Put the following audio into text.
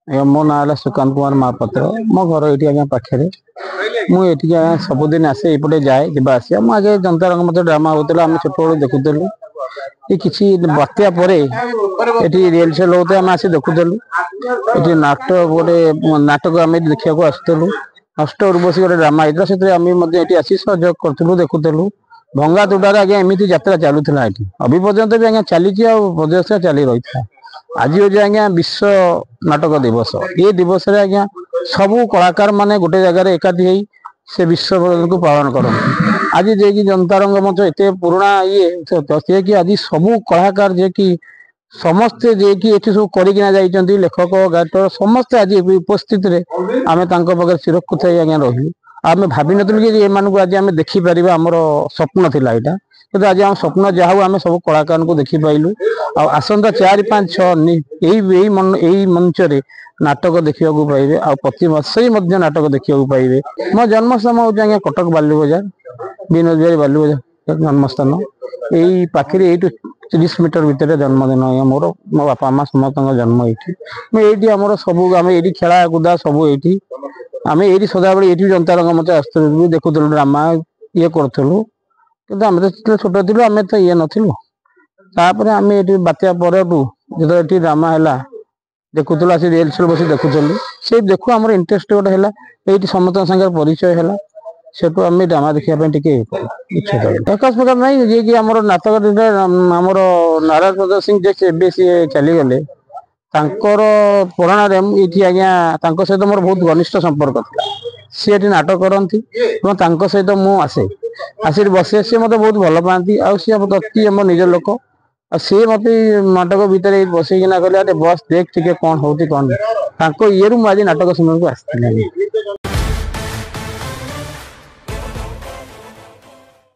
मो ना है सुकांत कुमार महापात्र। मो घर ये पाखे मुझे सबुदिन आसे ये जाए जावास मुझे जनता रंग मत ड्रामा होता आम छोट बड़ू देखुलु ये किसी बात्या पर रिहर्सल होते आम आसी देखुलु ये नाटक गोटे नाटक आम देखा आसलु अष्ट उर्वशी गोटे ड्रामा होता से आसी सहयोग करूँ देखुलु भंगा तुटार आज्ञा एमती यात्रा चलूला ये अभी पर्यंत भी आज्ञा चली पदयात्रा चली रही था। आज हूँ आज्ञा विश्व नाटक दिवस ये दिवस आज्ञा सबू कलाकार माने गोटे जगार एकाठी हो से विश्व को पालन करते। आज जे कि जनता रंग मंच एत पुराणा ये कि आज सबू कलाकार जे कि समस्ते जे कि ये सब करना लेखक गायक समस्ते आज उपस्थित आम पाखे चिरकृत आज्ञा रही आम भाव नु कि ये आज आम देखिपर आमर स्वप्न थिला यहाँ कि आज आम स्वप्न जहाँ आम सब कलाकार को देखी पाइलु आसंता 4, 5, 6 यही मंच रे नाटक देखा पाइबे आ प्रति मासे नाटक देखा पाइबे। मो जन्मस्थान हूँ आज्ञा कटक बालुबजार विनोद बिहारी बालुबजार जन्मस्थान यही पाखे ये 30 मीटर भितर जन्मदिन आज्ञा मोर मो बापा माँ समस्त जन्म ये आमर सब आम ये खेला कूदा सब ये आम ये सदाबे ये जनता रंग मत आसलु देखुलु ड्रामा ये करूँ कि आम तो छोट थी आम तो ये नथिलु तापर आम ये बात्या पर जो ड्रामा है देखुलु आसी रिहर्सल बस देखुलु से देखु आम इंटरेस्ट गोटे है ये समस्त सागर परिचय है से आम ड्रामा देखापी इच्छा प्रकाश प्रकार नहीं जी कि आम नाटक आमर नारायण प्रसाद सिंह जे सी चलीगले पुराण ये आज्ञा सहित मोर बहुत घनिष्ठ संपर्क था सी ये नाटक करती सहित मुझे आसे बसे सी मत बहुत भल पाती सी अति आम निज लोक सी मत नाटक भितर बसईकिना कहले अरे बस देख टे कौन हो कौन ये मुझे नाटक शुणा आसती।